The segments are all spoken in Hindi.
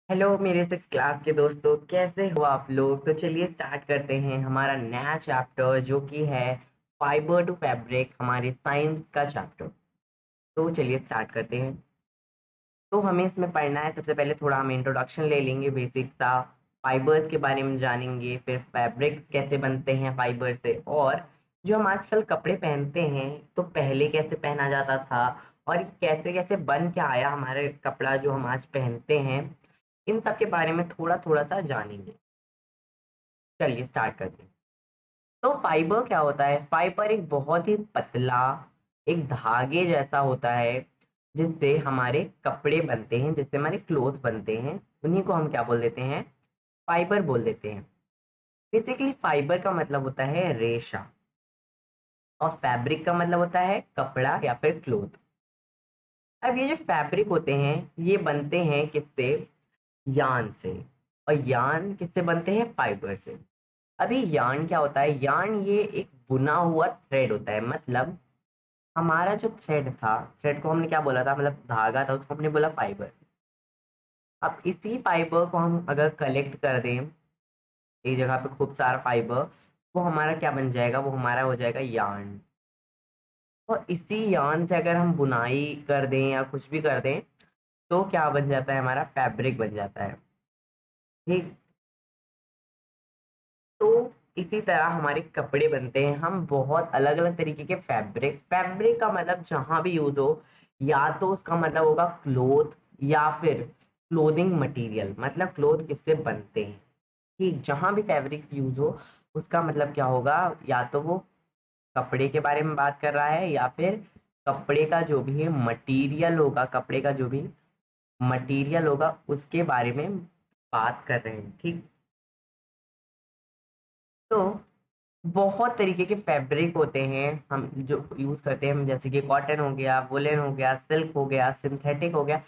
हेलो मेरे सिक्स क्लास के दोस्तों, कैसे हो आप लोग। तो चलिए स्टार्ट करते हैं हमारा नया चैप्टर जो कि है फाइबर टू फैब्रिक, हमारे साइंस का चैप्टर। तो चलिए स्टार्ट करते हैं। तो हमें इसमें पढ़ना है, सबसे पहले थोड़ा हम इंट्रोडक्शन ले लेंगे, बेसिक सा फाइबर्स के बारे में जानेंगे, फिर फैब्रिक्स कैसे बनते हैं फाइबर से, और जो हम आजकल कपड़े पहनते हैं तो पहले कैसे पहना जाता था और कैसे कैसे बन के आया हमारे कपड़ा जो हम आज पहनते हैं, इन सब के बारे में थोड़ा थोड़ा सा जानेंगे। चलिए स्टार्ट करते हैं। तो फाइबर क्या होता है। फाइबर एक बहुत ही पतला, एक धागे जैसा होता है जिससे हमारे कपड़े बनते हैं, जिससे हमारे क्लोथ बनते हैं। उन्हीं को हम क्या बोल देते हैं, फाइबर बोल देते हैं। बेसिकली फाइबर का मतलब होता है रेशा, और फैब्रिक का मतलब होता है कपड़ा या फिर क्लोथ। अब ये जो फैब्रिक होते हैं ये बनते हैं किससे, यान से। और यान किससे बनते हैं, फाइबर से। अभी यार्न क्या होता है, यार्न ये एक बुना हुआ थ्रेड होता है। मतलब हमारा जो थ्रेड था, थ्रेड को हमने क्या बोला था, मतलब धागा था, उसको हमने बोला फाइबर। अब इसी फाइबर को हम अगर कलेक्ट कर दें एक जगह पे, खूब सारा फाइबर, वो हमारा क्या बन जाएगा, वो हमारा हो जाएगा यार्न। और इसी यार्न से अगर हम बुनाई कर दें या कुछ भी कर दें तो क्या बन जाता है, हमारा फैब्रिक बन जाता है। ठीक। तो इसी तरह हमारे कपड़े बनते हैं। हम बहुत अलग अलग तरीके के फैब्रिक, फैब्रिक का मतलब जहां भी यूज हो, या तो उसका मतलब होगा क्लोथ या फिर क्लोथिंग मटेरियल, मतलब क्लोथ किससे बनते हैं। ठीक, जहां भी फैब्रिक यूज हो उसका मतलब क्या होगा, या तो वो कपड़े के बारे में बात कर रहा है या फिर कपड़े का जो भी मटेरियल होगा, कपड़े का जो भी मटेरियल होगा उसके बारे में बात कर रहे हैं। ठीक। तो बहुत तरीके के फैब्रिक होते हैं हम जो यूज करते हैं हम, जैसे कि कॉटन हो गया, वुलन हो गया, सिल्क हो गया, सिंथेटिक हो गया।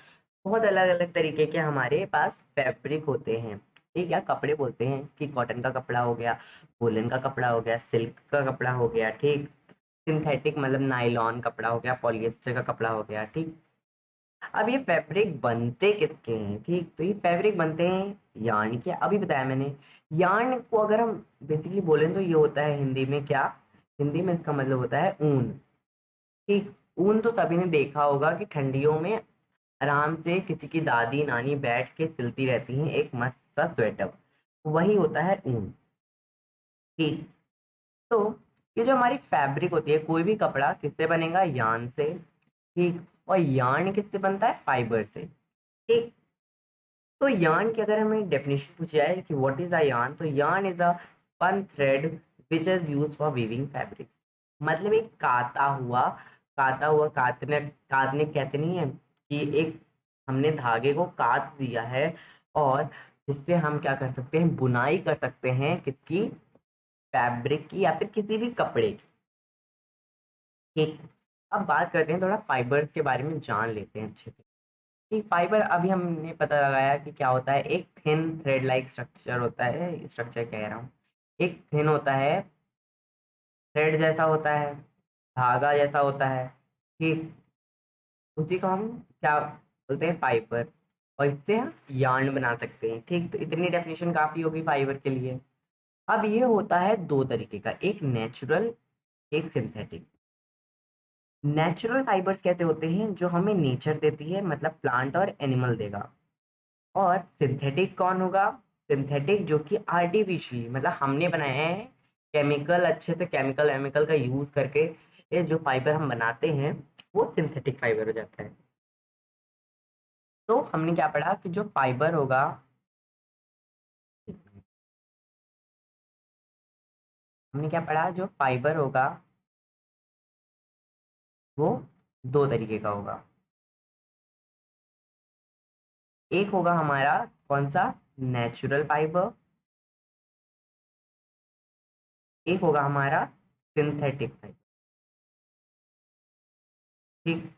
बहुत अलग अलग तरीके के हमारे पास फैब्रिक होते हैं। ठीक है, कपड़े बोलते हैं कि कॉटन का कपड़ा हो गया, वुलन का कपड़ा हो गया, सिल्क का कपड़ा हो गया। ठीक। सिंथेटिक मतलब नायलॉन कपड़ा हो गया, पॉलिएस्टर का कपड़ा हो गया। ठीक। अब ये फैब्रिक बनते किसके हैं, ठीक। तो ये फैब्रिक बनते हैं यार्न के, अभी बताया मैंने। यार्न को अगर हम बेसिकली बोलें तो ये होता है हिंदी में क्या, हिंदी में इसका मतलब होता है ऊन। ठीक। ऊन तो सभी ने देखा होगा कि ठंडियों में आराम से किसी की दादी नानी बैठ के सिलती रहती हैं एक मस्त सा स्वेटर, वही होता है ऊन। ठीक। तो ये जो हमारी फैब्रिक होती है, कोई भी कपड़ा किससे बनेगा, यार्न से। ठीक। और यार्न किससे बनता है, फाइबर से। ठीक। तो यार्न की अगर हमें डेफिनेशन पूछी जाए कि व्हाट इज अ यार्न, तो yarn is a spun thread which is use for weaving fabric. मतलब एक काता हुआ कातने कातने कहते नहीं है कि एक हमने धागे को काट दिया है, और जिससे हम क्या कर सकते हैं, बुनाई कर सकते हैं किसकी, फैब्रिक की या फिर किसी भी कपड़े की। ठीक। अब बात करते हैं, थोड़ा फाइबर्स के बारे में जान लेते हैं अच्छे से। कि फाइबर अभी हमने पता लगाया कि क्या होता है, एक थिन थ्रेड लाइक स्ट्रक्चर होता है, स्ट्रक्चर कह रहा हूँ, एक थिन होता है, थ्रेड जैसा होता है, धागा जैसा होता है। ठीक। उसी को हम क्या बोलते हैं, फाइबर। और इससे हम yarn बना सकते हैं। ठीक। तो इतनी डेफिनेशन काफी होगी फाइबर के लिए। अब ये होता है दो तरीके का, एक नेचुरल, एक सिंथेटिक। नेचुरल फाइबर्स कैसे होते हैं, जो हमें नेचर देती है, मतलब प्लांट और एनिमल देगा। और सिंथेटिक कौन होगा, सिंथेटिक जो कि आर्टिफिशियली, मतलब हमने बनाया है, केमिकल, अच्छे से केमिकल वेमिकल का यूज करके ये जो फाइबर हम बनाते हैं वो सिंथेटिक फाइबर हो जाता है। तो हमने क्या पढ़ा कि जो फाइबर होगा, हमने क्या पढ़ा, जो फाइबर होगा वो दो तरीके का होगा। एक होगा हमारा कौन सा, नेचुरल फाइबर। एक होगा हमारा सिंथेटिक फाइबर। ठीक।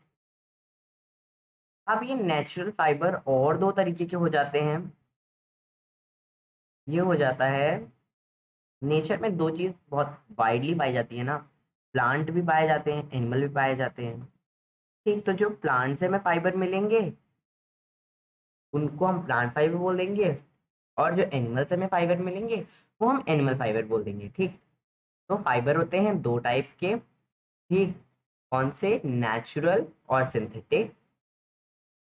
अब ये नेचुरल फाइबर और दो तरीके के हो जाते हैं। ये हो जाता है, नेचर में दो चीज बहुत वाइडली पाई जाती है ना, प्लांट भी पाए जाते हैं, एनिमल भी पाए जाते हैं। ठीक। तो जो प्लांट से हमें फाइबर मिलेंगे उनको हम प्लांट फाइबर बोल देंगे, और जो एनिमल से हमें फाइबर मिलेंगे वो हम एनिमल फाइबर बोल देंगे। ठीक, तो फाइबर होते हैं दो टाइप के। ठीक, कौन से? नेचुरल और सिंथेटिक।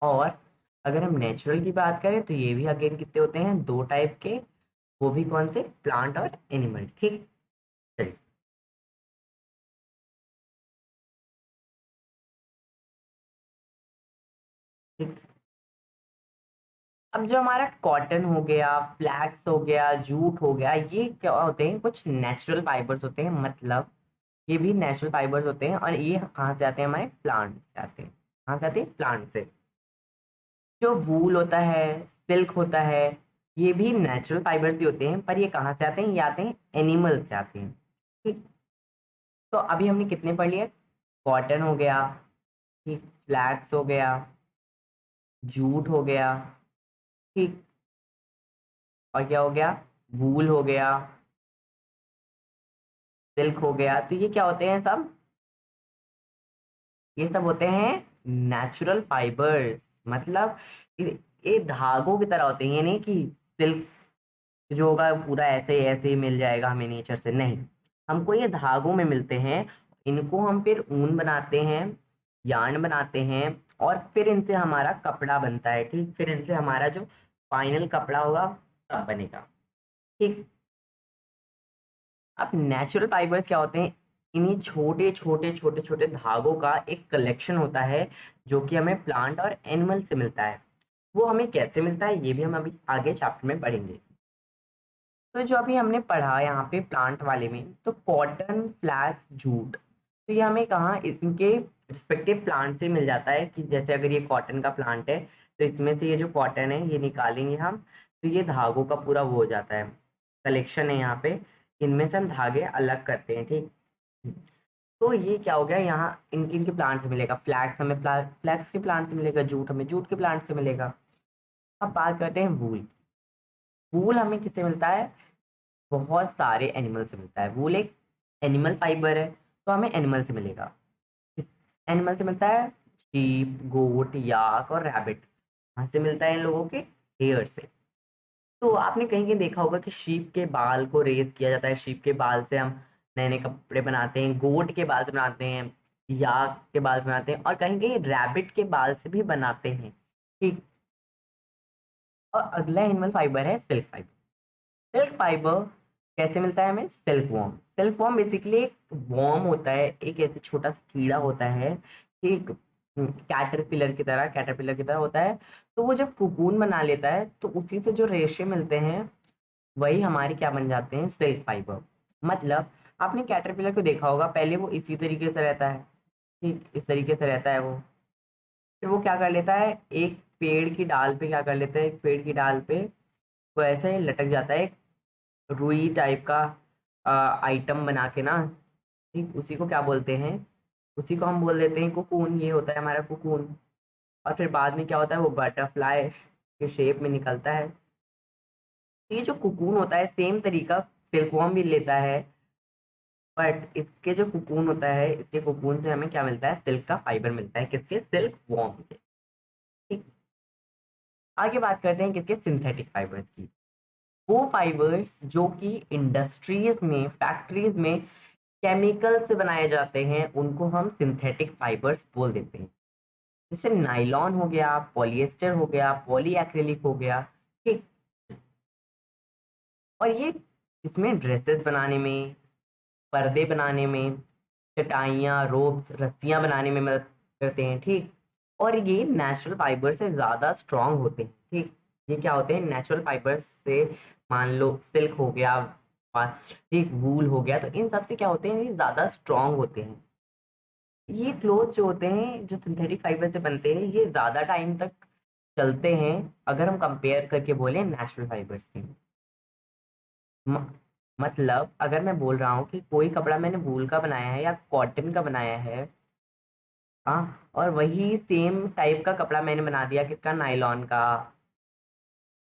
और अगर हम नेचुरल की बात करें तो ये भी अगेन कितने होते हैं? दो टाइप के। वो भी कौन से? प्लांट और एनिमल। ठीक, चलिए। ठीक, अब जो हमारा कॉटन हो गया, फ्लैक्स हो गया, जूट हो गया, ये क्या होते हैं? कुछ नेचुरल फाइबर्स होते हैं। मतलब ये भी नेचुरल फाइबर्स होते हैं, और ये कहाँ से आते हैं? हमारे प्लांट से आते हैं। कहाँ से आते हैं? प्लांट से। जो वूल होता है, सिल्क होता है, ये भी नेचुरल फाइबर्स ही होते हैं, पर ये कहाँ से आते हैं? ये आते हैं एनिमल से आते हैं। ठीक, तो अभी हमने कितने पढ़ लिए? कॉटन हो गया, ठीक, फ्लैक्स हो गया, जूट हो गया, ठीक, और क्या हो गया? वूल हो गया, सिल्क हो गया। तो ये क्या होते हैं सब? ये सब होते हैं नेचुरल फाइबर्स। मतलब ये धागों की तरह होते हैं। ये नहीं कि सिल्क जो होगा पूरा ऐसे ही मिल जाएगा हमें नेचर से, नहीं। हमको ये धागों में मिलते हैं। इनको हम फिर ऊन बनाते हैं, यार्न बनाते हैं, और फिर इनसे हमारा कपड़ा बनता है। ठीक, फिर इनसे हमारा जो फाइनल कपड़ा होगा तब बनेगा। ठीक, अब नेचुरल फाइबर्स क्या होते हैं? इन्हीं छोटे छोटे छोटे छोटे धागों का एक कलेक्शन होता है, जो कि हमें प्लांट और एनिमल से मिलता है। वो हमें कैसे मिलता है ये भी हम अभी आगे चैप्टर में पढ़ेंगे। तो जो अभी हमने पढ़ा यहाँ पे प्लांट वाले में, तो कॉटन, फ्लैक्स, जूट, तो ये हमें कहाँ इनके रिस्पेक्टिव प्लांट से मिल जाता है। कि जैसे अगर ये कॉटन का प्लांट है, तो इसमें से ये जो कॉटन है ये निकालेंगे हम, तो ये धागों का पूरा वो हो जाता है, कलेक्शन है यहाँ पे। इनमें से हम धागे अलग करते हैं। ठीक, तो ये क्या हो गया? यहाँ इनके इनके प्लांट से मिलेगा। फ्लैक्स हमें फ्लैक्स के प्लांट से मिलेगा, जूट हमें जूट के प्लांट से मिलेगा। अब बात करते हैं वूल। वूल हमें किससे मिलता है? बहुत सारे एनिमल से मिलता है। वूल एक एनिमल फाइबर है, तो हमें एनिमल से मिलेगा। किस एनिमल से मिलता है? शीप, गोट, याक और रैबिट। कहाँ से मिलता है? इन लोगों के हेयर से। तो आपने कहीं कहीं देखा होगा कि शीप के बाल को रेस किया जाता है। शीप के बाल से हम नए नए कपड़े बनाते हैं, गोट के बाल से बनाते हैं, याक के बाल से बनाते हैं, और कहीं कहीं रैबिट के बाल से भी बनाते हैं। ठीक, और अगला एनिमल फाइबर है सिल्क फाइबर। सिल्क फाइबर कैसे मिलता है हमें? Silk worm. Silk worm basically एक वॉर्म होता है, एक ऐसे छोटा सा कीड़ा होता है, एक कैटरपिलर की तरह होता है। तो वो जब कुकून बना लेता है, तो उसी से जो रेशे मिलते हैं वही हमारी क्या बन जाते हैं? Silk fibre. मतलब आपने कैटरपिलर को देखा होगा, पहले वो इसी तरीके से रहता है। ठीक, इस तरीके से रहता है वो। फिर वो क्या कर लेता है? एक पेड़ की डाल पे क्या कर लेता है? एक पेड़ की डाल पे वो ऐसे लटक जाता है, रुई टाइप का आइटम बना के ना। ठीक, उसी को क्या बोलते हैं? उसी को हम बोल देते हैं कुकून। ये होता है हमारा कुकून। और फिर बाद में क्या होता है? वो बटरफ्लाई के शेप में निकलता है। तो ये जो कुकून होता है सेम तरीका सिल्कवॉर्म भी लेता है, बट इसके जो कुकून होता है, इसके कुकून से हमें क्या मिलता है? सिल्क का फाइबर मिलता है। किसके? सिल्क वॉर्म के। ठीक, आगे बात करते हैं किसके? सिंथेटिक फाइबर्स की। वो फाइबर्स जो कि इंडस्ट्रीज में, फैक्ट्रीज में केमिकल से बनाए जाते हैं, उनको हम सिंथेटिक फाइबर्स बोल देते हैं। जैसे नायलॉन हो गया, पॉलिएस्टर हो गया, पॉली एक्रिलिक हो गया। ठीक, और ये इसमें ड्रेसेस बनाने में, पर्दे बनाने में, चटाइयाँ, रोब्स, रस्सियाँ बनाने में मदद करते हैं। ठीक, और ये नेचुरल फाइबर से ज़्यादा स्ट्रांग होते हैं। ठीक, ये क्या होते हैं? नेचुरल फाइबर से, मान लो सिल्क हो गया, ठीक, वूल हो गया, तो इन सब से क्या होते हैं? ये ज़्यादा स्ट्रांग होते हैं। ये क्लोथ जो होते हैं, जो सिंथेटिक फाइबर से बनते हैं, ये ज़्यादा टाइम तक चलते हैं अगर हम कंपेयर करके बोले नेचुरल फाइबर से। म- मतलब अगर मैं बोल रहा हूँ कि कोई कपड़ा मैंने वूल का बनाया है या कॉटन का बनाया है, हाँ, और वही सेम टाइप का कपड़ा मैंने बना दिया किसका? नायलॉन का,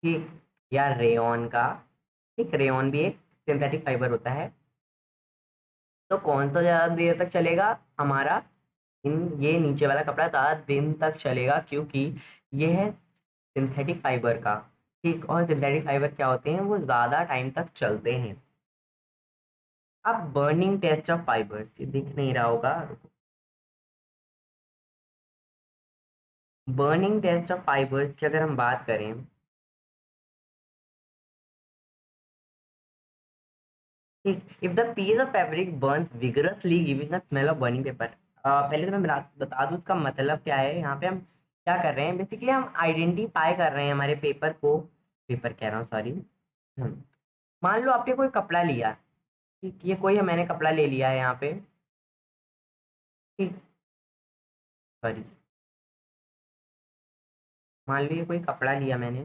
ठीक, या रेयॉन का। ठीक, रेयॉन भी एक सिंथेटिक फाइबर होता है। तो कौन सा ज्यादा देर तक चलेगा हमारा? ये नीचे वाला कपड़ा ज्यादा दिन तक चलेगा, क्योंकि ये है सिंथेटिक फाइबर का। ठीक, और सिंथेटिक फाइबर क्या होते हैं, वो ज़्यादा टाइम तक चलते हैं। अब बर्निंग टेस्ट ऑफ फाइबर्स, ये दिख नहीं रहा होगा, बर्निंग टेस्ट ऑफ फाइबर्स की अगर हम बात करें, ठीक, if the piece of fabric burns vigorously giving a smell of burning paper. पहले तो मैं बता दूं उसका मतलब क्या है। यहाँ पे हम क्या कर रहे हैं, बेसिकली हम आइडेंटिफाई कर रहे हैं हमारे पेपर को, पेपर कह रहा हूँ सॉरी। मान लो आपने कोई कपड़ा लिया, ठीक, ये कोई मैंने कपड़ा ले लिया है यहाँ पे, ठीक, सॉरी, मान लो ये कोई कपड़ा लिया मैंने,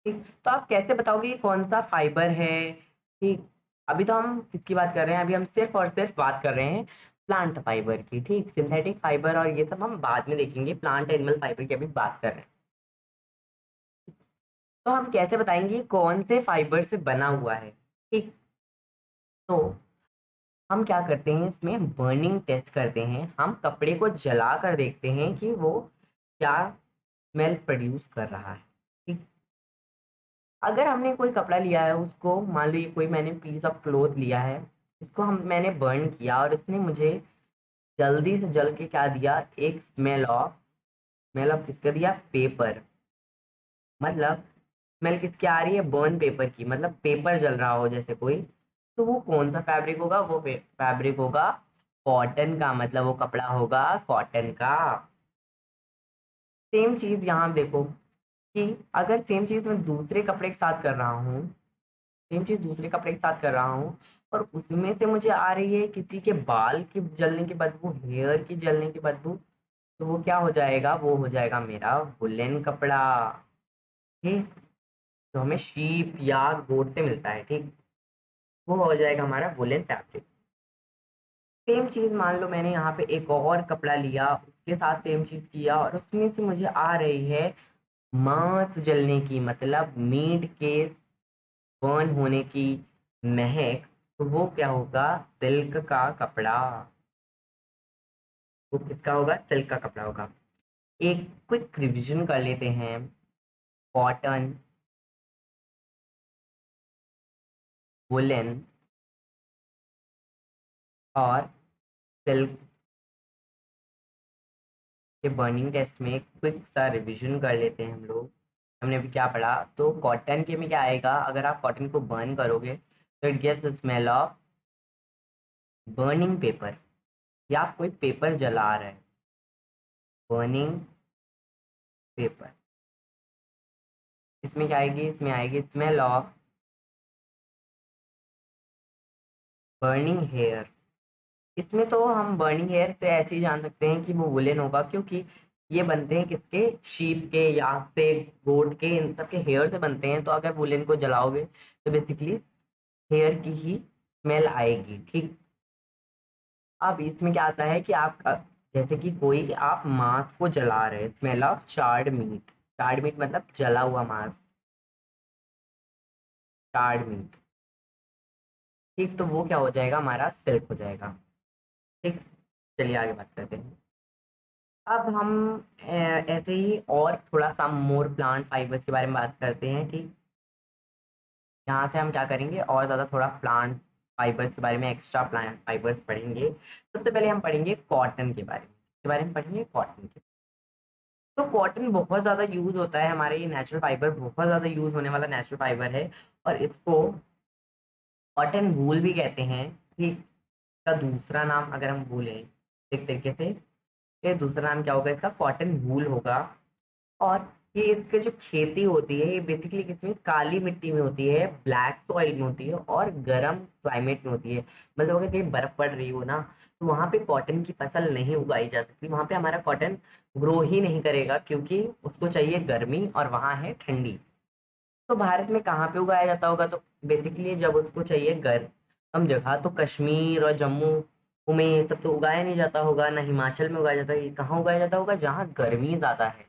ठीक, तो आप कैसे बताओगे ये कौन सा फाइबर है। ठीक, अभी तो हम किसकी बात कर रहे हैं, अभी हम सिर्फ और सिर्फ बात कर रहे हैं प्लांट फाइबर की। ठीक, सिंथेटिक फाइबर और ये सब हम बाद में देखेंगे, प्लांट एनिमल फाइबर की अभी बात कर रहे हैं। तो हम कैसे बताएंगे कौन से फाइबर से बना हुआ है। ठीक, तो हम क्या करते हैं, इसमें बर्निंग टेस्ट करते हैं, हम कपड़े को जला कर देखते हैं कि वो क्या स्मेल प्रोड्यूस कर रहा है। ठीक, अगर हमने कोई कपड़ा लिया है, उसको मान लो ये कोई मैंने पीस ऑफ क्लोथ लिया है, इसको मैंने बर्न किया और इसने मुझे जल्दी से जल के क्या दिया, एक स्मेल ऑफ किसका दिया, पेपर। मतलब स्मेल किसकी आ रही है, बर्न पेपर की, मतलब पेपर जल रहा हो जैसे कोई। तो वो कौन सा फैब्रिक होगा, वो फैब्रिक होगा कॉटन का, मतलब वो कपड़ा होगा कॉटन का। सेम चीज यहाँ देखो कि अगर सेम चीज मैं दूसरे कपड़े के साथ कर रहा हूँ, सेम चीज दूसरे कपड़े के साथ कर रहा हूँ, और उसमें से मुझे आ रही है किसी के बाल की जलने की बदबू, हेयर की जलने की बदबू, तो वो क्या हो जाएगा, वो हो जाएगा मेरा वुलन कपड़ा। ठीक, जो हमें शीप या गोट से मिलता है, ठीक, वो हो जाएगा हमारा वुलन फैब्रिक। सेम चीज मान लो मैंने यहाँ पे एक और कपड़ा लिया, उसके साथ सेम चीज किया, और उसमें से मुझे आ रही है मांस जलने की, मतलब मीट के बर्न होने की महक, तो वो क्या होगा, सिल्क का कपड़ा। वो किसका होगा, सिल्क का कपड़ा होगा। एक क्विक रिवीजन कर लेते हैं, कॉटन, वुलन और सिल्क के बर्निंग टेस्ट में क्विक सा रिवीजन कर लेते हैं हम लोग। हमने अभी क्या पढ़ा, तो कॉटन के में क्या आएगा, अगर आप कॉटन को बर्न करोगे तो it gives smell of burning paper, या आप कोई पेपर जला रहे हैं, बर्निंग पेपर। इसमें क्या आएगी, इसमें आएगी स्मेल ऑफ बर्निंग हेयर। इसमें तो हम बर्निंग हेयर से ऐसे ही जान सकते हैं कि वो वुलन होगा, क्योंकि ये बनते हैं किसके, शीप के या से गोट के, इन सब के हेयर से बनते हैं। तो अगर वुलन को जलाओगे तो बेसिकली हेयर की ही स्मेल आएगी। ठीक, अब इसमें क्या आता है कि आप जैसे कि कोई आप मांस को जला रहे हैं, smell of charred meat, charred meat मतलब जला हुआ मांस, चार्ड मीट। ठीक, तो वो क्या हो जाएगा, हमारा सिल्क हो जाएगा। ठीक, चलिए आगे बात करते हैं। अब हम ऐसे ही और थोड़ा सा मोर प्लांट फाइबर्स के बारे में बात करते हैं। ठीक, यहाँ से हम क्या करेंगे, और ज़्यादा थोड़ा प्लांट फाइबर्स के बारे में, एक्स्ट्रा प्लांट फाइबर्स पढ़ेंगे। सबसे पहले हम पढ़ेंगे कॉटन के बारे में, इसके बारे में पढ़ेंगे कॉटन के। तो कॉटन बहुत ज़्यादा यूज होता है हमारे, ये नेचुरल फाइबर बहुत ज़्यादा यूज होने वाला नेचुरल फाइबर है, और इसको कॉटन वूल भी कहते हैं। ठीक, इसका दूसरा नाम अगर हम बोलें एक तरीके से, ये दूसरा नाम क्या होगा, इसका कॉटन वूल होगा। और ये इसके जो खेती होती है, ये बेसिकली किसमें, काली मिट्टी में होती है, ब्लैक सॉइल में होती है, और गर्म क्लाइमेट में होती है। मतलब अगर कहीं बर्फ पड़ रही हो ना, तो वहां पे कॉटन की फसल नहीं उगाई जा सकती, वहां पे हमारा कॉटन ग्रो ही नहीं करेगा, क्योंकि उसको चाहिए गर्मी और वहां है ठंडी। तो भारत में कहाँ पे उगाया जाता होगा, तो बेसिकली जब उसको चाहिए गर्म जगह, तो कश्मीर और जम्मू में ये सब तो उगाया नहीं जाता होगा, ना हिमाचल में उगाया जाता है, ये कहाँ उगाया जाता होगा, जहाँ गर्मी ज्यादा है।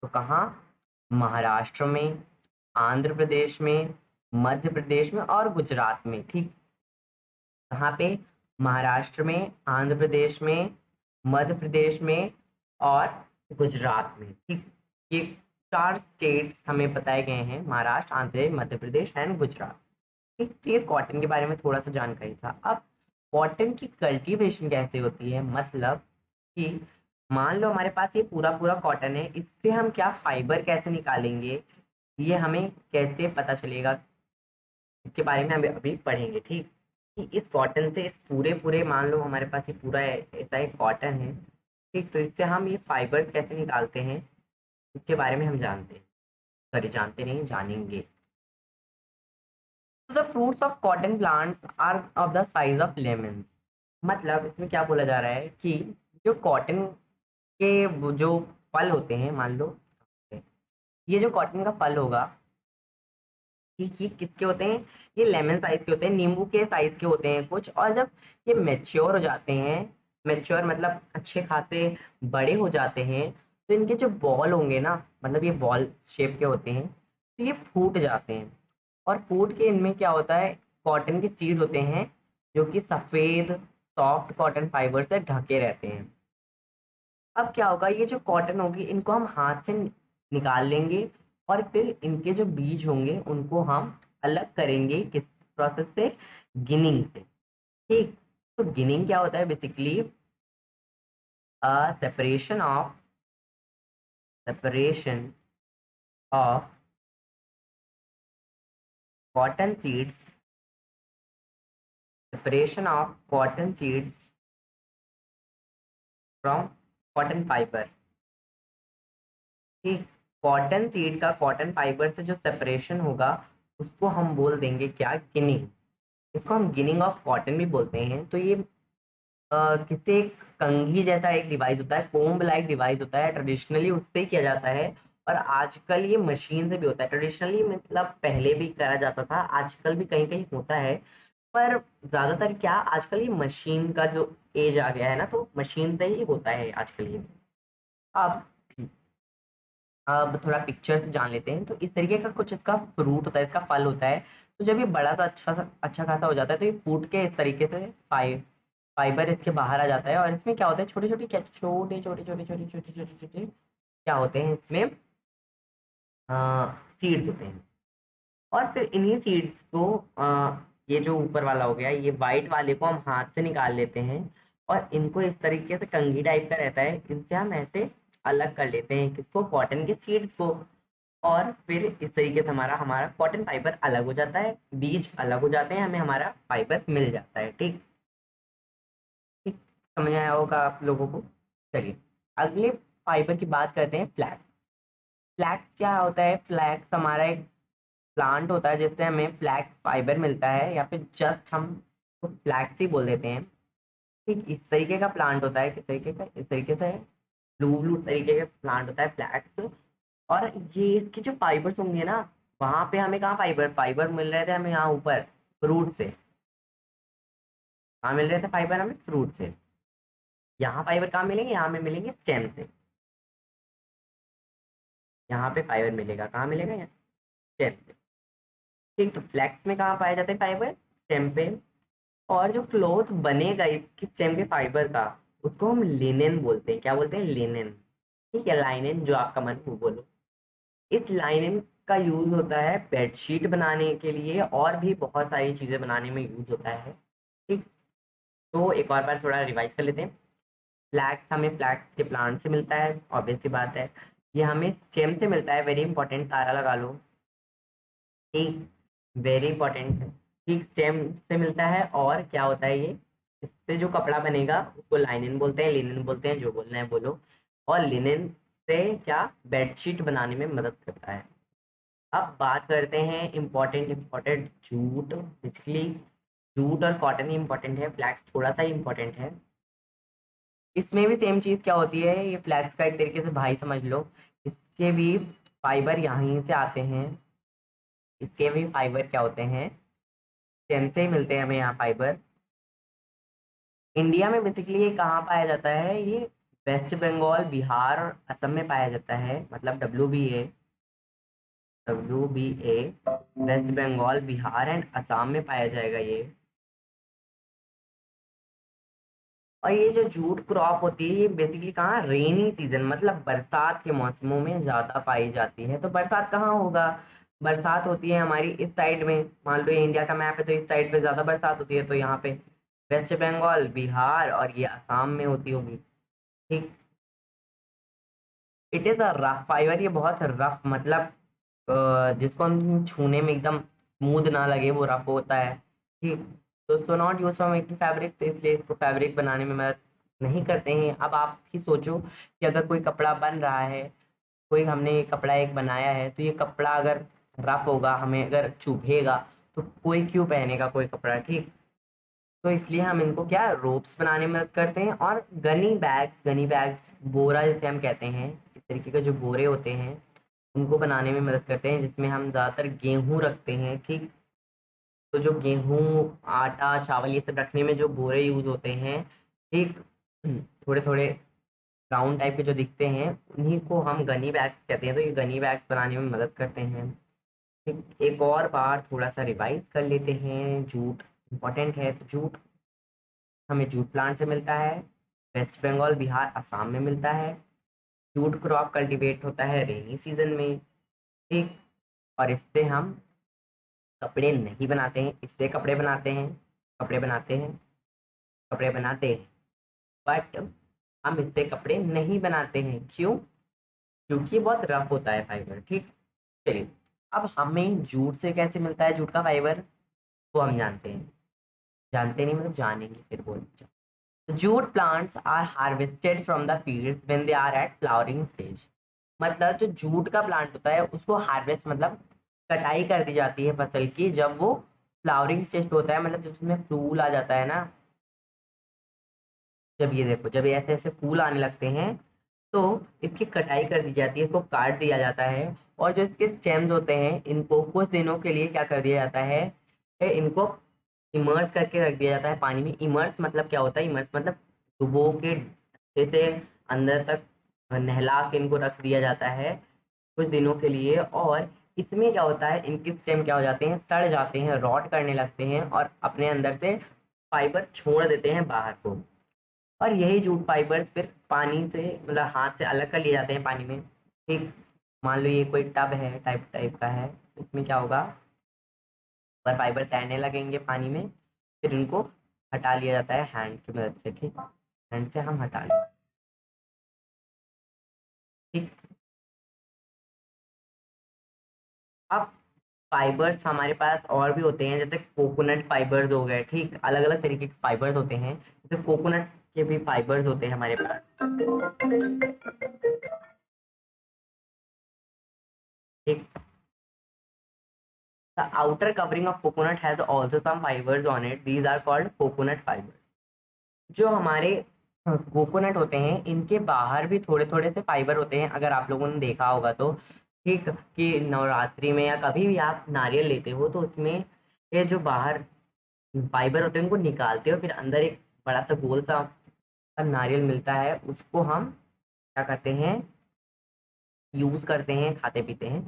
तो कहाँ, महाराष्ट्र में, आंध्र प्रदेश में, मध्य प्रदेश में और गुजरात में। ठीक, कहाँ पे, महाराष्ट्र में, आंध्र प्रदेश में, मध्य प्रदेश में और गुजरात में। ठीक, ये 4 स्टेट्स हमें बताए गए हैं, महाराष्ट्र, आंध्र प्रदेश, मध्य प्रदेश एंड गुजरात। ठीक, तो ये कॉटन के बारे में थोड़ा सा जानकारी था। अब कॉटन की कल्टीवेशन कैसे होती है, मतलब कि मान लो हमारे पास ये पूरा पूरा कॉटन है, इससे हम क्या फाइबर कैसे निकालेंगे, ये हमें कैसे पता चलेगा, इसके बारे में हम अभी पढ़ेंगे। ठीक, कि इस कॉटन से, इस पूरे पूरे मान लो हमारे पास ये पूरा ऐसा एक कॉटन है। ठीक, तो इससे हम ये फाइबर्स कैसे निकालते हैं, इसके बारे में हम जानते हैं, सॉरी जानते नहीं, जानेंगे। तो the fruits of cotton plants are of the size of lemon. मतलब इसमें क्या बोला जा रहा है कि जो कॉटन के वो जो फल होते हैं, मान लो ये जो कॉटन का फल होगा, ठीक, ये किसके होते हैं, ये लेमन साइज के होते हैं, नींबू के साइज के होते हैं कुछ। और जब ये मेच्योर हो जाते हैं, मेच्योर मतलब अच्छे खासे बड़े हो जाते हैं, तो इनके जो बॉल होंगे ना, मतलब ये बॉल शेप के होते हैं, तो ये फूट जाते हैं। और फूट के इनमें क्या होता है, कॉटन के सीड होते हैं, जो कि सफेद सॉफ्ट कॉटन फाइबर से ढके रहते हैं। अब क्या होगा, ये जो कॉटन होगी इनको हम हाथ से निकाल लेंगे, और फिर इनके जो बीज होंगे उनको हम अलग करेंगे, किस प्रोसेस से, गिनिंग से। ठीक, तो गिनिंग क्या होता है, basically separation of cotton seeds, separation of cotton seeds from cotton fibre. ठीक, कॉटन सीड का कॉटन फाइबर से जो सेपरेशन होगा, उसको हम बोल देंगे क्या, गिनिंग। इसको हम गिनिंग ऑफ कॉटन भी बोलते हैं। तो ये किसी एक कंघी जैसा एक डिवाइस होता है, कोम्ब लाइक डिवाइस होता है, ट्रेडिशनली उससे ही किया जाता है। और आजकल ये मशीन से भी होता है, ट्रेडिशनली मतलब पहले भी करा जाता था, आजकल भी कहीं कहीं होता है। पर ज्यादातर क्या, आजकल ये मशीन का जो एज आ गया है ना, तो मशीन से ही होता है आजकल ये। अब अब थोड़ा पिक्चर से जान लेते हैं। तो इस तरीके का कुछ इसका फ्रूट होता है, इसका फल होता है। तो जब ये बड़ा सा अच्छा खासा हो जाता है, तो ये फूट के इस तरीके से फाइबर इसके बाहर आ जाता है। और इसमें क्या होता है, छोटे छोटे क्या, छोटे छोटे छोटे छोटे छोटे छोटे छोटे क्या होते हैं इसमें, सीड्स होते हैं। और फिर इन्हीं सीड्स को ये जो ऊपर वाला हो गया, ये वाइट वाले को हम हाथ से निकाल लेते हैं, और इनको इस तरीके से कंघी टाइप का रहता है, इनसे हम ऐसे अलग कर लेते हैं, किसको, कॉटन के सीड्स को। और फिर इस तरीके से हमारा हमारा कॉटन फाइबर अलग हो जाता है, बीज अलग हो जाते हैं, हमें हमारा फाइबर मिल जाता है। ठीक, ठीक, समझ आया होगा आप लोगों को। चलिए अगले फाइबर की बात करते हैं, फ्लैक्स। फ्लैक्स क्या होता है, फ्लैक्स हमारा एक प्लांट होता है, जिससे हमें फ्लैक्स फाइबर मिलता है, या फिर जस्ट हम तो फ्लैक्स ही बोल देते हैं। ठीक, इस तरीके का प्लांट होता है, किस तरीके का, इस तरीके से ब्लू ब्लू तरीके का प्लांट होता है फ्लैक्स। और ये इसके जो फाइबर्स होंगे ना, वहां पे हमें कहाँ फाइबर फाइबर मिल रहे थे, हमें यहाँ ऊपर फ्रूट से। कहाँ मिल रहे थे फाइबर, हमें फ्रूट से। यहाँ फाइबर कहाँ मिलेंगे, यहाँ में मिलेंगे स्टेम से। यहाँ पे फाइबर मिलेगा, कहाँ मिलेगा, यहाँ स्टेम से। ठीक, तो फ्लैक्स में कहाँ पाया जाता है फाइबर, स्टेम पे। और जो क्लॉथ बनेगा इसकी स्टेम के फाइबर का, उसको हम लिनेन बोलते हैं। क्या बोलते हैं, लिनेन। ठीक है, लाइनेन, जो आपका मन हो बोलो। इस लाइनिंग का यूज होता है बेडशीट बनाने के लिए, और भी बहुत सारी चीजें बनाने में यूज होता है। ठीक, तो एक और बार थोड़ा रिवाइज कर लेते हैं। फ्लैक्स हमें फ्लैक्स के प्लांट से मिलता है, ऑब्वियस सी बात है। ये हमें स्टेम से मिलता है, वेरी इंपॉर्टेंट, तारा लगा लो। ठीक, वेरी इंपॉर्टेंट है। ठीक, स्टेम से मिलता है, और क्या होता है ये, इससे जो कपड़ा बनेगा उसको लाइनिन बोलते हैं, लिनन बोलते हैं, जो बोलना है बोलो। और लिनन से क्या, बेडशीट बनाने में मदद करता है। अब बात करते हैं important important jute. Basically jute और कॉटन ही इम्पोर्टेंट है, फ्लैक्स थोड़ा सा ही इम्पोर्टेंट है। इसमें भी सेम चीज क्या होती है, ये फ्लैक्स का एक तरीके से भाई समझ लो। इसके भी फाइबर यहीं से आते हैं, इसके भी फाइबर क्या होते हैं, स्टेम से ही मिलते हैं हमें यहाँ फाइबर। इंडिया में बेसिकली ये कहाँ पाया जाता है, ये वेस्ट बंगाल, बिहार, असम में पाया जाता है। मतलब WBA West Bengal, Bihar and Assam में पाया जाएगा ये। और ये जो जूट क्रॉप होती है ये बेसिकली कहाँ, रेनी सीजन मतलब बरसात के मौसमों में ज्यादा पाई जाती है। तो बरसात कहाँ होगा, बरसात होती है हमारी इस साइड में। मान लो ये इंडिया का मैप है तो इस साइड पे ज्यादा बरसात होती है, तो यहाँ पे वेस्ट बंगाल, बिहार और ये असम में होती होगी। ठीक। It is a rough fibre, ये बहुत रफ मतलब जिसको हम छूने में एकदम स्मूथ ना लगे वो रफ होता है। ठीक। तो so not use for making fabric, तो इसलिए इसको फैब्रिक बनाने में मदद नहीं करते हैं। अब आप ही सोचो कि अगर कोई कपड़ा बन रहा है, कोई हमने कपड़ा एक बनाया है, तो ये कपड़ा अगर रफ होगा, हमें अगर चुभेगा, तो कोई क्यों पहनेगा कोई कपड़ा। ठीक। तो इसलिए हम इनको क्या, रोप्स बनाने में मदद करते हैं। और गनी बैग्स बोरा जिसे हम कहते हैं, इस तरीके के जो बोरे होते हैं उनको बनाने में मदद करते हैं, जिसमें हम ज़्यादातर गेहूँ रखते हैं। ठीक। तो जो गेहूँ, आटा, चावल ये सब रखने में जो बोरे यूज होते हैं, ठीक, थोड़े थोड़े राउंड टाइप के जो दिखते हैं, उन्हीं को हम गनी बैग्स कहते हैं। तो ये गनी बैग्स बनाने में मदद करते हैं। ठीक। एक और बार थोड़ा सा रिवाइज कर लेते हैं। जूट इम्पोर्टेंट है, तो जूट हमें जूट प्लांट से मिलता है, वेस्ट बंगाल, बिहार, असम में मिलता है। जूट क्रॉप कल्टीवेट होता है रेनी सीजन में। ठीक। और इससे हम कपड़े नहीं बनाते हैं, इससे कपड़े बनाते हैं, कपड़े बनाते हैं, कपड़े बनाते हैं, बट हम इससे कपड़े नहीं बनाते हैं। क्यों? क्योंकि ये बहुत रफ होता है फाइबर। ठीक। चलिए, अब हमें जूट से कैसे मिलता है जूट का फाइबर, वो हम जानते हैं। जानते नहीं मतलब जानेंगे फिर बोल। Jute plants are harvested from the fields when they are at flowering stage. मतलब जो जूट का प्लांट होता है उसको हार्वेस्ट मतलब कटाई कर दी जाती है फसल की, जब वो फ्लावरिंग स्टेज पे होता है, मतलब जब उसमें फूल आ जाता है ना। जब ये देखो, जब ये ऐसे ऐसे फूल आने लगते हैं तो इसकी कटाई कर दी जाती है, इसको काट दिया जाता है। और जो इसके स्टेम्स होते हैं इनको कुछ दिनों के लिए क्या कर दिया जाता है, इनको इमर्स करके रख दिया जाता है पानी में। इमर्स मतलब क्या होता है, इमर्स मतलब डुबो के जैसे अंदर तक नहला के इनको रख दिया जाता है कुछ दिनों के लिए। और इसमें क्या होता है, इनके स्टेम क्या हो जाते हैं, सड़ जाते हैं, रॉट करने लगते हैं और अपने अंदर से फाइबर छोड़ देते हैं बाहर को। और यही जूट फाइबर्स फिर पानी से मतलब हाथ से अलग कर लिए जाते हैं पानी में। ठीक। मान लो ये कोई टब है, टाइप टाइप का है, तो इसमें क्या होगा, पर फाइबर तैरने लगेंगे पानी में, फिर इनको हटा लिया जाता है हैंड की मदद से। ठीक। हैंड से हम हटा लें। ठीक। अब फाइबर्स हमारे पास और भी होते हैं, जैसे कोकोनट फाइबर्स हो गए। ठीक। अलग अलग तरीके के फाइबर्स होते हैं, जैसे कोकोनट के भी फाइबर्स होते हैं हमारे पास। ठीक। The outer covering of coconut has also some fibers on it. These are called coconut fibers. जो हमारे कोकोनट होते हैं इनके बाहर भी थोड़े थोड़े से फाइबर होते हैं, अगर आप लोगों ने देखा होगा तो। ठीक। कि नवरात्रि में या कभी भी आप नारियल लेते हो तो उसमें ये जो बाहर फाइबर होते हैं उनको निकालते हो, फिर अंदर एक बड़ा सा गोल सा नारियल मिलता है, उसको हम क्या करते हैं, यूज करते हैं, खाते पीते हैं।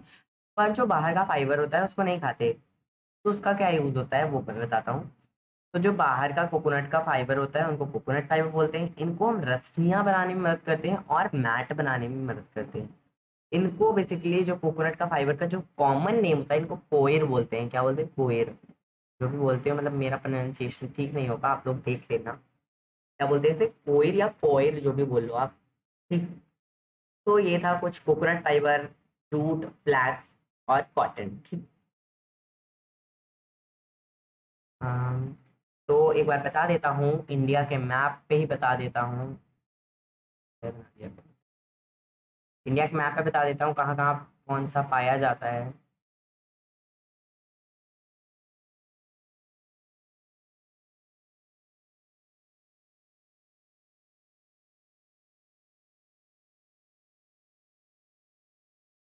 पर जो बाहर का फाइबर होता है उसको नहीं खाते। तो उसका क्या यूज होता है वो मैं बताता हूँ। तो जो बाहर का कोकोनट का फाइबर होता है उनको कोकोनट फाइबर बोलते हैं। इनको हम रस्सियां बनाने में मदद करते हैं और मैट बनाने में मदद करते हैं। इनको बेसिकली जो कोकोनट का फाइबर का जो कॉमन नेम होता है, इनको कोयर बोलते हैं। क्या बोलते हैं? कोयर। जो भी बोलते हो, मतलब मेरा प्रोनाउंसिएशन ठीक नहीं होगा, आप लोग देख लेना। क्या बोलते हैं इसे, कोयर या कोयर, जो भी बोल लो आप। ठीक। तो ये था कुछ कोकोनट फाइबर, जूट, फ्लैक्स और कॉटन। ठीक। अम, तो एक बार बता देता हूँ, इंडिया के मैप पे ही बता देता हूँ। इंडिया के मैप पे बता देता हूँ कहाँ कहाँ कौन सा पाया जाता है।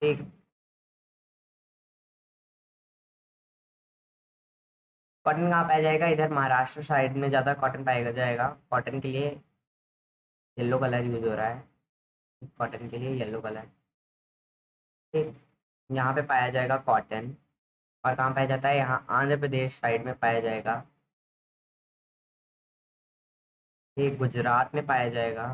ठीक। कॉटन कहाँ पाया जाएगा, इधर महाराष्ट्र साइड में ज़्यादा कॉटन पाया जाएगा। कॉटन के लिए येलो कलर यूज हो रहा है, कॉटन के लिए येलो कलर। ठीक। यहाँ पे पाया जाएगा कॉटन। और कहाँ पाया जाता है, यहाँ आंध्र प्रदेश साइड में पाया जाएगा। ये गुजरात में पाया जाएगा।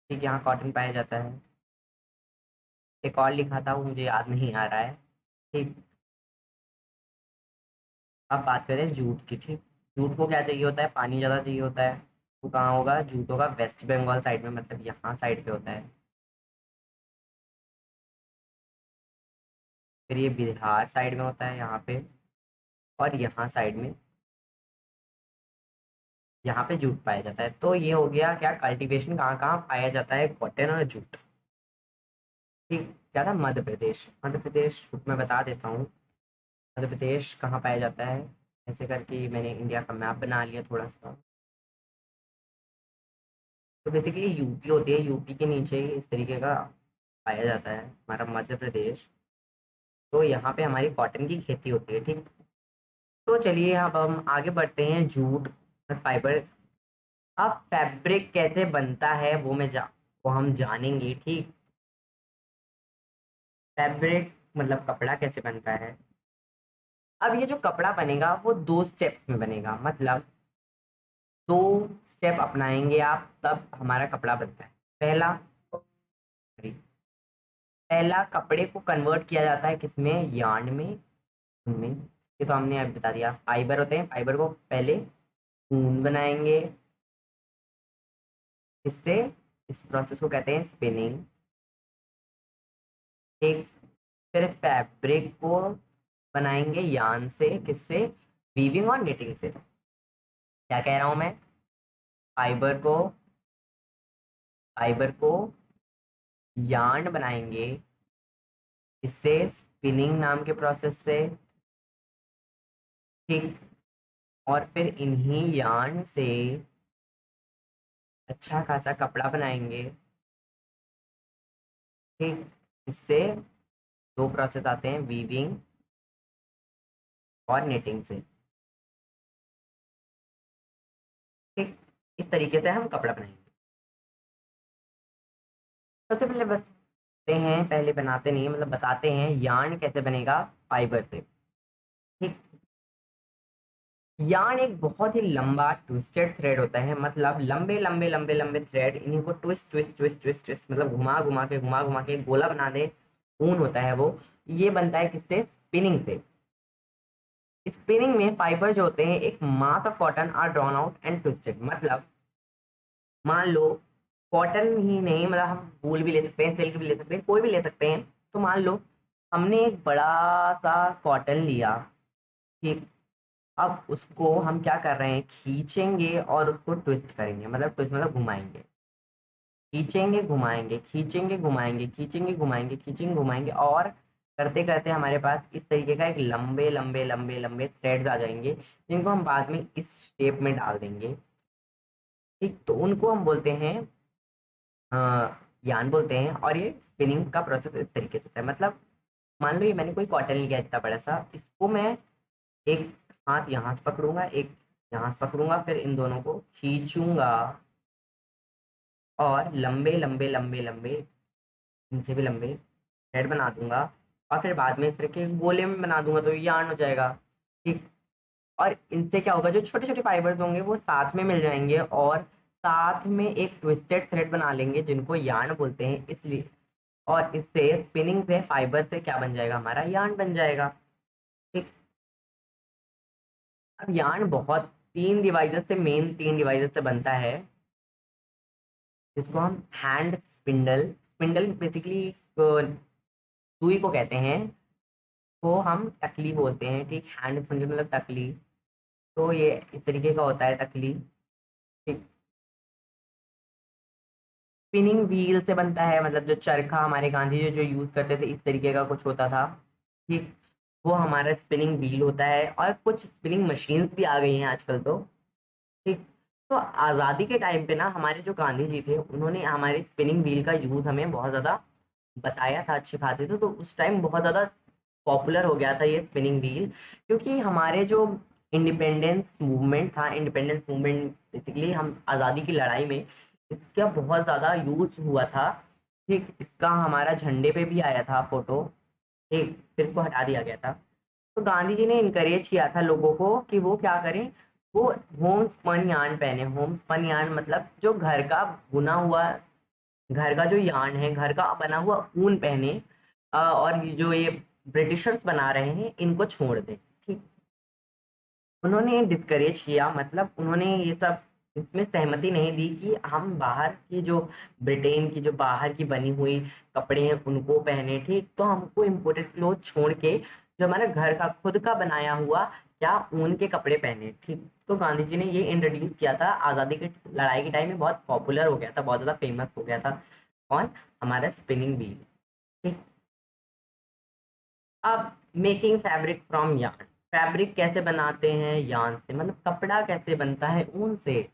ठीक, यहाँ कॉटन पाया जाता है। एक और लिखा था, वो मुझे याद नहीं आ रहा है। ठीक, अब बात करें जूट की। ठीक, जूट को क्या चाहिए होता है? पानी ज़्यादा चाहिए होता है। तो कहाँ होगा? जूट होगा वेस्ट बंगाल साइड में, मतलब यहाँ साइड पे होता है। फिर ये बिहार साइड में होता है यहाँ पे, और यहाँ साइड में, यहाँ पे जूट पाया जाता है। तो ये हो गया क्या, कल्टीवेशन कहाँ कहाँ पाया जाता है कॉटन और जूट। ठीक, क्या था? मध्य प्रदेश। मध्य प्रदेश मैं बता देता हूँ। मध्य प्रदेश कहाँ पाया जाता है, ऐसे करके मैंने इंडिया का मैप बना लिया थोड़ा सा। तो बेसिकली यूपी होती है, यूपी के नीचे ही इस तरीके का पाया जाता है हमारा मध्य प्रदेश। तो यहाँ पे हमारी कॉटन की खेती होती है। ठीक, तो चलिए अब हम आगे बढ़ते हैं। जूट और फाइबर। अब फैब्रिक कैसे बनता है वो हम जानेंगे। ठीक, फैब्रिक मतलब कपड़ा कैसे बनता है। अब ये जो कपड़ा बनेगा वो दो स्टेप्स में बनेगा, मतलब दो स्टेप अपनाएंगे आप, तब हमारा कपड़ा बनता है। पहला, पहला कपड़े को कन्वर्ट किया जाता है किसमें? यार्न में, उनमें। ये तो हमने अभी बता दिया। फाइबर होते हैं, फाइबर को पहले ऊन बनाएंगे। इससे इस प्रोसेस को कहते हैं स्पिनिंग। एक, फिर फैब्रिक को बनाएंगे यार्न से, किससे? वीविंग और निटिंग से। क्या कह रहा हूं मैं? फाइबर को फाइबर को यार्न बनाएंगे, इससे स्पिनिंग नाम के प्रोसेस से। ठीक, और फिर इन्हीं यार्न से अच्छा खासा कपड़ा बनाएंगे। ठीक, इससे दो प्रोसेस आते हैं, वीविंग और निटिंग से। ठीक, इस तरीके से हम कपड़ा बनाएंगे। सबसे पहले बताते हैं, पहले बनाते नहीं मतलब बताते हैं यार्न कैसे बनेगा फाइबर से। ठीक, यार्न एक बहुत ही लंबा ट्विस्टेड थ्रेड होता है, मतलब लंबे लंबे लंबे लंबे थ्रेड, इन्हीं को twist twist twist twist twist मतलब घुमा घुमा के गोला बना दे, ऊन होता है वो। ये बनता है किससे? स्पिनिंग से। स्पिनिंग में फाइबर जो होते हैं, एक mass of cotton are drawn out and twisted, मतलब मान लो कॉटन ही नहीं, मतलब हम वूल भी ले सकते हैं, सिल्क भी ले सकते हैं, कोई भी ले सकते हैं। तो मान लो हमने एक बड़ा सा कॉटन लिया। ठीक, अब उसको हम क्या कर रहे हैं? खींचेंगे और उसको ट्विस्ट करेंगे, मतलब ट्विस्ट मतलब घुमाएंगे। खींचेंगे घुमाएंगे, खींचेंगे घुमाएंगे, खींचेंगे घुमाएंगे, खींचेंगे घुमाएंगे, और करते करते हमारे पास इस तरीके का एक लंबे लंबे लंबे लंबे थ्रेड्स आ जाएंगे, जिनको हम बाद में इस शेप में डाल देंगे। ठीक, तो उनको हम बोलते हैं यान बोलते हैं। और ये स्पिनिंग का प्रोसेस इस तरीके से होता है, मतलब मान लो ये मैंने कोई कॉटन लिया इतना बड़ा सा, इसको मैं एक हाथ यहाँ से पकड़ूंगा, एक यहाँ से पकड़ूंगा, फिर इन दोनों को खींचूंगा और लंबे लंबे लंबे लंबे, इनसे भी लंबे थ्रेड बना दूंगा, और फिर बाद में इस तरह के गोले में बना दूंगा, तो ये यार्न हो जाएगा। ठीक, और इनसे क्या होगा? जो छोटे छोटे फाइबर्स होंगे वो साथ में मिल जाएंगे, और साथ में एक ट्विस्टेड थ्रेड बना लेंगे, जिनको यार्न बोलते हैं। इसलिए और इससे स्पिनिंग से फाइबर से क्या बन जाएगा? हमारा यार्न बन जाएगा। ठीक, अब यार्न बहुत तीन डिवाइसेस से, मेन तीन डिवाइसेस से बनता है, जिसको हम हैंड स्पिंडल, स्पिंडल बेसिकली सुई को कहते हैं, को हम तकली बोलते हैं। ठीक, हैंड स्पिंडल मतलब तकली। तो ये इस तरीके का होता है तकली। ठीक, स्पिनिंग व्हील से बनता है, मतलब जो चरखा हमारे गांधी जी जो यूज करते थे, इस तरीके का कुछ होता था। ठीक, वो हमारा स्पिनिंग व्हील होता है, और कुछ स्पिनिंग मशीन्स भी आ गई हैं आजकल तो। ठीक, तो आज़ादी के टाइम पे ना हमारे जो गांधी जी थे, उन्होंने हमारे स्पिनिंग व्हील का यूज हमें बहुत ज़्यादा बताया था अच्छे खासे। तो उस टाइम बहुत ज़्यादा पॉपुलर हो गया था ये स्पिनिंग व्हील, क्योंकि हमारे जो इंडिपेंडेंस मूवमेंट था, इंडिपेंडेंस मूवमेंट बेसिकली हम आज़ादी की लड़ाई में इसका बहुत ज़्यादा यूज हुआ था। ठीक, इसका हमारा झंडे पे भी आया था फोटो। ठीक, फिर इसको हटा दिया गया था। तो गांधी जी ने इनकरेज किया था लोगों को कि वो क्या करें, वो होम स्पन यार्न पहने। होम स्पन यार्न मतलब जो घर का बुना हुआ, घर का जो यार्न है, घर का बना हुआ ऊन पहने। और ये जो ये ब्रिटिशर्स बना रहे हैं इनको छोड़ दें। ठीक, उन्होंने डिस्करेज किया, मतलब उन्होंने ये सब इसमें सहमति नहीं दी कि हम बाहर की जो ब्रिटेन की जो बाहर की बनी हुई कपड़े हैं उनको पहने। ठीक, तो हमको इम्पोर्टेड क्लोथ छोड़ के जो हमारा घर का खुद का बनाया हुआ या ऊन के कपड़े पहने। ठीक, तो गांधी जी ने ये इंट्रोड्यूस किया था आज़ादी की लड़ाई के टाइम में, बहुत पॉपुलर हो गया था, बहुत ज़्यादा फेमस हो गया था। कौन? हमारा स्पिनिंग व्हील। ठीक, अब making fabric from yarn. Fabric कैसे बनाते हैं? यार्न से, मतलब कपड़ा कैसे बनता है? ऊन से।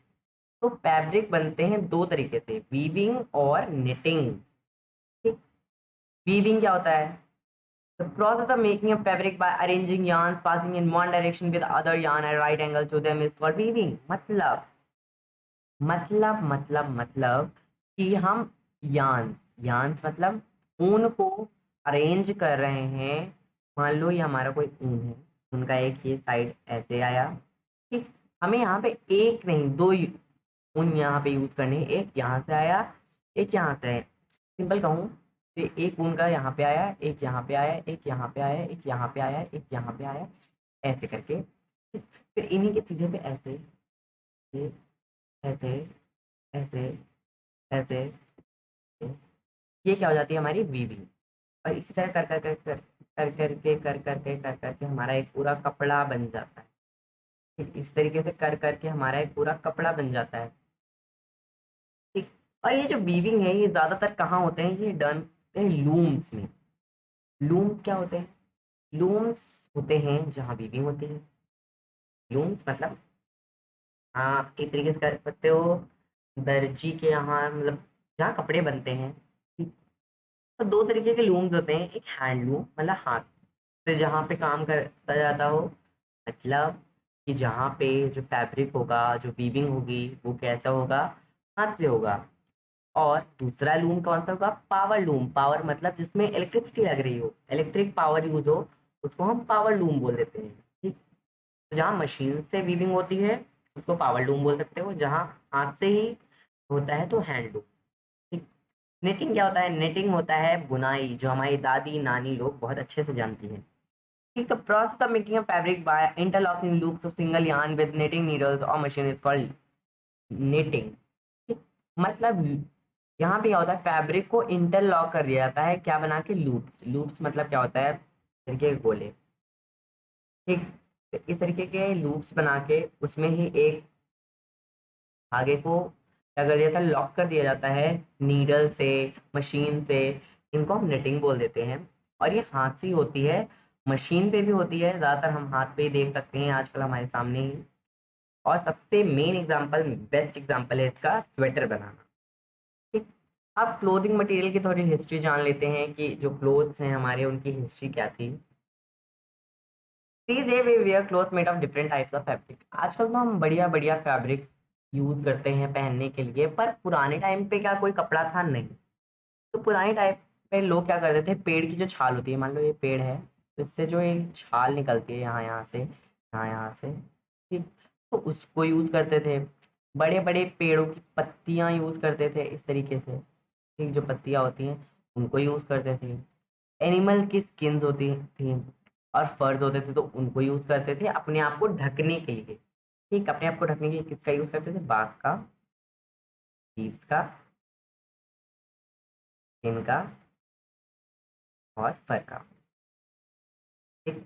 तो फैब्रिक बनते हैं दो तरीके से, वीविंग और निटिंग। ठीक, वीविंग क्या होता है? The process of making a fabric by arranging yarns passing in one direction with other yarn at right angle to them is called weaving। मतलब कि हम yarns, yarns मतलब ऊन को अरेंज कर रहे हैं। मान लो ये हमारा कोई ऊन है, उनका एक ये साइड ऐसे आया। ठीक, हमें यहाँ पे एक नहीं दो ऊन यहाँ पे यूज करने हैं। एक यहाँ से आया, एक यहाँ से आया। सिंपल कहूँ तो एक ऊन का यहाँ पे आया, एक यहाँ पे आया, एक यहाँ पे आया, एक यहाँ पे आया, एक यहाँ पे आया, ऐसे करके। ठीक, फिर इन्हीं के सीधे पे ऐसे, ये, ऐसे, ऐसे, ऐसे, ये क्या हो जाती है? हमारी वीविंग। और इसी तरह कर करके हमारा एक पूरा कपड़ा बन जाता है। ठीक, इस तरीके से कर करके हमारा एक पूरा कपड़ा बन जाता है। ठीक, और ये जो वीविंग है ये ज्यादातर कहाँ होते हैं? ये डन होते हैं लूम्स में। लूम्स क्या होते हैं? लूम्स होते हैं जहाँ वीविंग होती है। लूम्स मतलब, हाँ, आप एक तरीके से कर सकते हो दर्जी के यहाँ, मतलब जहाँ कपड़े बनते हैं। ठीक, तो दो तरीके के लूम्स होते हैं। एक हैंडलूम मतलब हाथ से जहाँ पे काम करता जाता हो, मतलब कि जहाँ पे जो फैब्रिक होगा, जो वीविंग होगी, वो कैसा होगा? हाथ से होगा। और दूसरा लूम कौन सा होगा? Power loom. पावर मतलब जिसमें इलेक्ट्रिसिटी लग रही हो, इलेक्ट्रिक पावर यूज हो, उसको हम पावर लूम बोल देते हैं। ठीक, तो जहाँ मशीन से वीविंग होती है उसको पावर लूम बोल सकते हो, जहाँ हाथ से ही होता है तो हैंड लूम। ठीक, नेटिंग क्या होता है? नेटिंग होता है बुनाई, जो हमारी दादी नानी लोग बहुत अच्छे से जानती हैं। ठीक, तो process of making a fabric by interlocking loops of single yarn with knitting needles और मशीन इज कॉल्ड knitting। ठीक, मतलब यहाँ पे क्या होता है? फैब्रिक को इंटरलॉक कर दिया जाता है, क्या बना के? लूप्स। लूप्स मतलब क्या होता है? तरीके के गोले। ठीक, तो इस तरीके के लूप्स बना के उसमें ही एक धागे को क्या कर दिया था? लॉक कर दिया जाता है नीडल से, मशीन से। इनको हम निटिंग बोल देते हैं। और ये हाथ से ही होती है, मशीन पे भी होती है, ज़्यादातर हम हाथ पे ही देख सकते हैं आजकल हमारे सामने ही। और सबसे मेन एग्जाम्पल, बेस्ट एग्जाम्पल है इसका स्वेटर बनाना। ठीक, अब क्लोथिंग मटेरियल की थोड़ी हिस्ट्री जान लेते हैं कि जो क्लोथ्स हैं हमारे उनकी हिस्ट्री क्या थी। These days we wear clothes made of different types of fabric। आजकल तो हम बढ़िया बढ़िया फैब्रिक्स यूज करते हैं पहनने के लिए, पर पुराने टाइम पे क्या कोई कपड़ा था? नहीं। तो पुराने टाइम पे लोग क्या करते थे? पेड़ की जो छाल होती है, मान लो ये पेड़ है, तो इससे जो ये छाल निकलती है यहाँ यहाँ से, यहाँ से, ठीक, तो उसको यूज करते थे। बड़े बड़े पेड़ों की पत्तियां यूज करते थे इस तरीके से। ठीक, जो पत्तियां होती हैं उनको यूज करते थे। एनिमल की स्किन्स होती थी और फर्स होते थे, तो उनको यूज करते थे अपने आप को ढकने के लिए। ठीक, अपने आप को ढकने के लिए किसका यूज करते थे? बाघ का, लीव्स का, स्किन का और फर का। ठीक,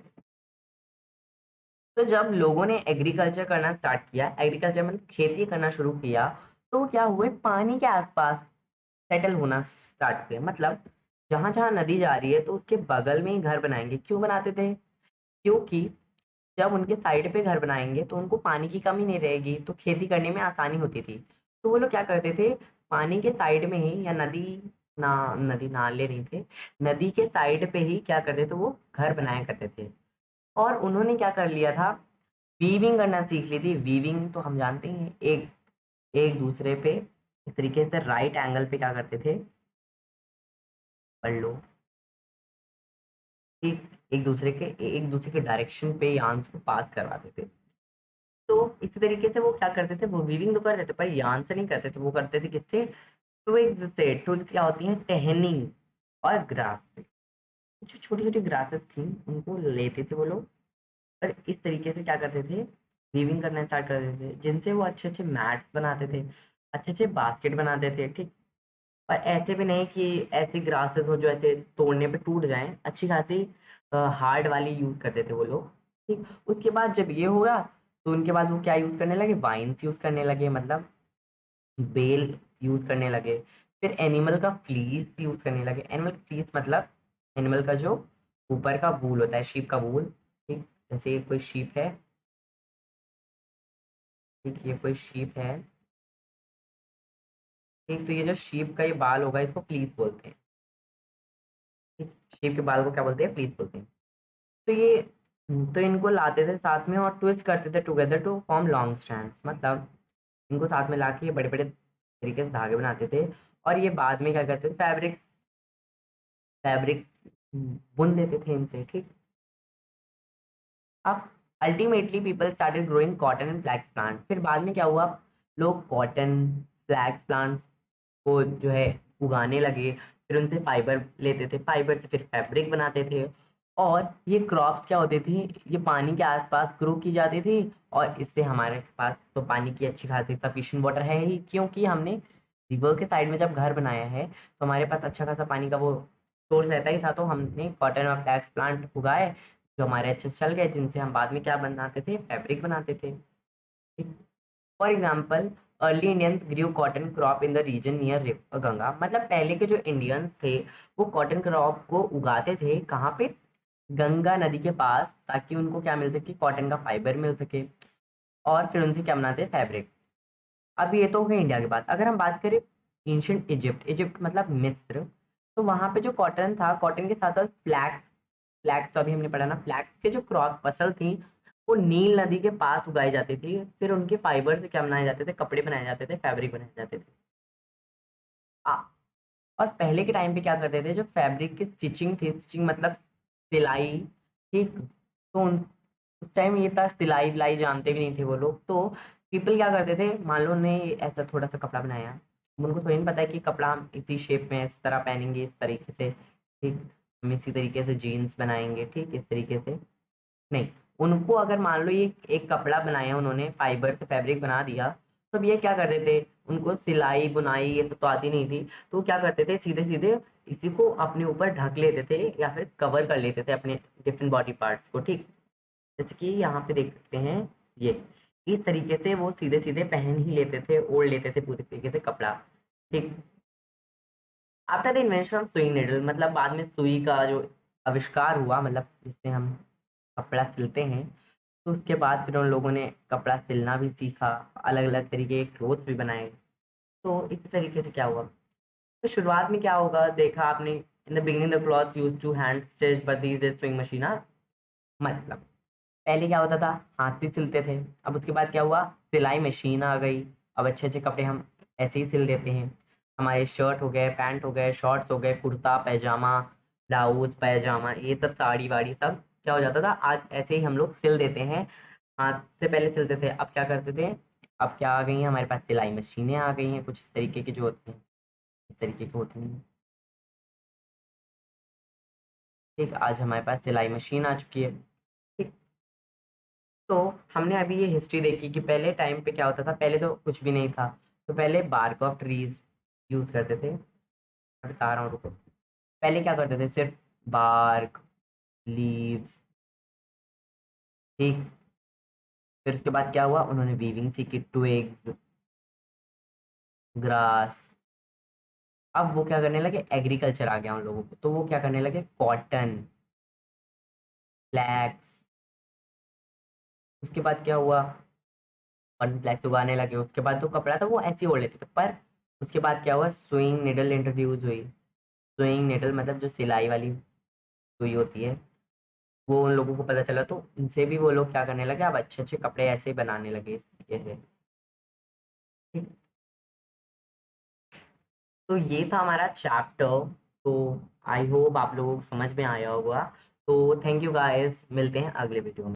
तो जब लोगों ने एग्रीकल्चर करना स्टार्ट किया, एग्रीकल्चर मतलब खेती करना शुरू किया, तो क्या हुए? पानी के आसपास सेटल होना स्टार्ट किए। मतलब जहां जहां नदी जा रही है तो उसके बगल में ही घर बनाएंगे। क्यों बनाते थे? क्योंकि जब उनके साइड पे घर बनाएंगे तो उनको पानी की कमी नहीं रहेगी, तो खेती करने में आसानी होती थी। तो वो लोग क्या करते थे? पानी के साइड में ही, या नदी, नदी नाले नहीं थे, नदी के साइड पे ही क्या करते थे? वो घर बनाया करते थे। और उन्होंने क्या कर लिया था? वीविंग करना सीख ली थी। वीविंग तो हम जानते ही हैं, एक एक दूसरे पे इस तरीके से राइट एंगल पे क्या करते थे? पढ़ लो। ठीक, एक दूसरे के डायरेक्शन पे यार्न्स को पास करवाते थे। तो इसी तरीके से वो क्या करते थे, वो वीविंग तो करते थे पर यार्न से नहीं करते थे, वो करते थे किससे, ट्विग्स से। ट्विग्स क्या होती हैं, टहनी और ग्रास से। जो छोटी छोटी ग्रासेस थी उनको लेते थे वो लोग, और इस तरीके से क्या करते थे, वीविंग करना स्टार्ट कर देते थे, जिनसे वो अच्छे अच्छे मैट्स बनाते थे, अच्छे अच्छे बास्केट बनाते थे। ठीक। और ऐसे भी नहीं कि ऐसी ग्रासेस हो जो ऐसे तोड़ने पे टूट जाएं, अच्छी खासी हार्ड वाली यूज करते थे वो लोग। ठीक। उसके बाद जब ये होगा तो उनके बाद वो क्या यूज करने लगे, वाइन्स यूज करने लगे, मतलब बेल यूज करने लगे। फिर एनिमल का फ्लीस यूज करने लगे। एनिमल फ्लीस मतलब एनिमल का जो ऊपर का वूल होता है, शीप का वूल। ठीक। जैसे ये कोई शीप है, ठीक, ये कोई शीप है। ठीक। तो ये जो शीप का ये बाल होगा इसको फ्लीस बोलते हैं। ठीक। शीप के बाल को क्या बोलते हैं, फ्लीस बोलते हैं। तो ये तो इनको लाते थे साथ में और ट्विस्ट करते थे together to form long strands, मतलब इनको साथ में लाके ये बड़े बड़े तरीके से धागे बनाते थे। और ये बाद में क्या करते थे, फैब्रिक्स बुन देते थे इनसे। ठीक। अब ultimately people started growing cotton and flax plant. फिर बाद में क्या हुआ, लोग कॉटन फ्लैक्स प्लांट्स को जो है उगाने लगे। फिर उनसे फाइबर लेते थे, फाइबर से फिर फैब्रिक बनाते थे। और ये क्रॉप्स क्या होती थी, ये पानी के आसपास ग्रो की जाती थी। और इससे हमारे पास तो पानी की अच्छी खासी सफिशिएंट वाटर है ही, क्योंकि हमने रिवर के साइड में जब घर बनाया है तो हमारे पास अच्छा खासा पानी का वो सोर्स रहता ही था। तो हमने कॉटन और फ्लैक्स प्लांट उगाए जो हमारे अच्छे से चल गए, जिनसे हम बाद में क्या बनाते थे, फैब्रिक बनाते थे। For example, early Indians grew cotton crop in the region near river Ganga. मतलब पहले के जो इंडियंस थे वो कॉटन क्रॉप को उगाते थे कहाँ पे, गंगा नदी के पास, ताकि उनको क्या मिल सके, कॉटन का फाइबर मिल सके। और फिर उनसे क्या बनाते, फैब्रिक। अब ये तो हो गई इंडिया की बात। अगर हम बात करें एंशियंट इजिप्ट, इजिप्ट मतलब मिस्र, तो वहां पे जो कॉटन था, कॉटन के साथ साथ फ्लैक्स, फ्लैक्स तो अभी हमने पढ़ा ना, फ्लैक्स के जो क्रॉप फसल थी वो नील नदी के पास उगाई जाती थी। फिर उनके फाइबर से क्या बनाए जाते थे, कपड़े बनाए जाते थे, फैब्रिक बनाए जाते थे। आ, और पहले के टाइम पे क्या करते थे, जो फैब्रिक की स्टिचिंग थी, स्टिचिंग मतलब सिलाई। ठीक। तो उस टाइम ये था, सिलाई विलाई जानते भी नहीं थे वो लोग। तो पीपल क्या करते थे, मान लो ने ऐसा थोड़ा सा कपड़ा बनाया, उनको थोड़ी नहीं पता है कि कपड़ा हम इसी शेप में इस तरह पहनेंगे, इस तरीके से। ठीक। हम इसी तरीके से जीन्स बनाएंगे, ठीक, इस तरीके से नहीं। उनको अगर मान लो ये एक कपड़ा बनाया उन्होंने, फाइबर से फैब्रिक बना दिया, तो अब ये क्या करते थे, उनको सिलाई बुनाई ये सब तो आती नहीं थी। तो वो क्या करते थे, सीधे सीधे इसी को अपने ऊपर ढक लेते थे या फिर कवर कर लेते थे अपने डिफरेंट बॉडी पार्ट्स को। ठीक। जैसे कि यहाँ पे देख सकते हैं, ये इस तरीके से वो सीधे सीधे पहन ही लेते थे, ओढ़ लेते थे पूरी तरीके से कपड़ा। ठीक। आफ्टर द इन्वेंशन ऑफ सुई निडल, मतलब बाद में सुई का जो आविष्कार हुआ, मतलब जिससे हम कपड़ा सिलते हैं, तो उसके बाद फिर उन लोगों ने कपड़ा सिलना भी सीखा, अलग अलग तरीके के क्लोथ्स भी बनाए। तो इसी तरीके से क्या हुआ, तो शुरुआत में क्या होगा, देखा आपने, in the beginning the cloth use to hand stitch but these is sewing machine. मतलब पहले क्या होता था, हाथ से सिलते थे। अब उसके बाद क्या हुआ, सिलाई मशीन आ गई। अब अच्छे अच्छे कपड़े हम ऐसे ही सिल देते हैं। हमारे शर्ट हो गए, पैंट हो गए, शॉर्ट्स हो गए, कुर्ता पैजामा, ब्लाउज पैजामा, ये सब साड़ी वाड़ी सब क्या हो जाता था, आज ऐसे ही हम लोग सिल देते हैं। हाथ से पहले सिलते थे, अब क्या करते थे, अब क्या आ गई हैं हमारे पास, सिलाई मशीनें आ गई हैं कुछ इस तरीके की जो होती हैं, इस तरीके की होती हैं। ठीक। आज हमारे पास सिलाई मशीन आ चुकी है। ठीक। तो हमने अभी ये हिस्ट्री देखी कि पहले टाइम पे क्या होता था, पहले तो कुछ भी नहीं था। तो पहले बार्क ऑफ ट्रीज यूज करते थे। मैं बता रहा हूँ, रुको। पहले क्या करते थे, सिर्फ बार्क, लीव्स। ठीक। फिर उसके बाद क्या हुआ, उन्होंने वीविंग सीखी, ट्विग्स, ग्रास। अब वो क्या करने लगे, एग्रीकल्चर आ गया उन लोगों को, तो वो क्या करने लगे, कॉटन, फ्लैक्स। उसके बाद क्या हुआ, कॉटन फ्लैक्स उगाने लगे। उसके बाद जो कपड़ा था वो ऐसे ही ओढ़ लेते थे। पर उसके बाद क्या हुआ, सुइंग निडल इंट्रोड्यूस हुई। सुइंग निडल मतलब जो सिलाई वाली सुई होती है, वो उन लोगों को पता चला, तो उनसे भी वो लोग क्या करने लगे, अब अच्छे अच्छे कपड़े ऐसे ही बनाने लगे, इस तरीके से। ठीक। तो ये था हमारा चैप्टर। तो आई होप आप लोगों को समझ में आया होगा। तो थैंक यू गाइस, मिलते हैं अगले वीडियो में।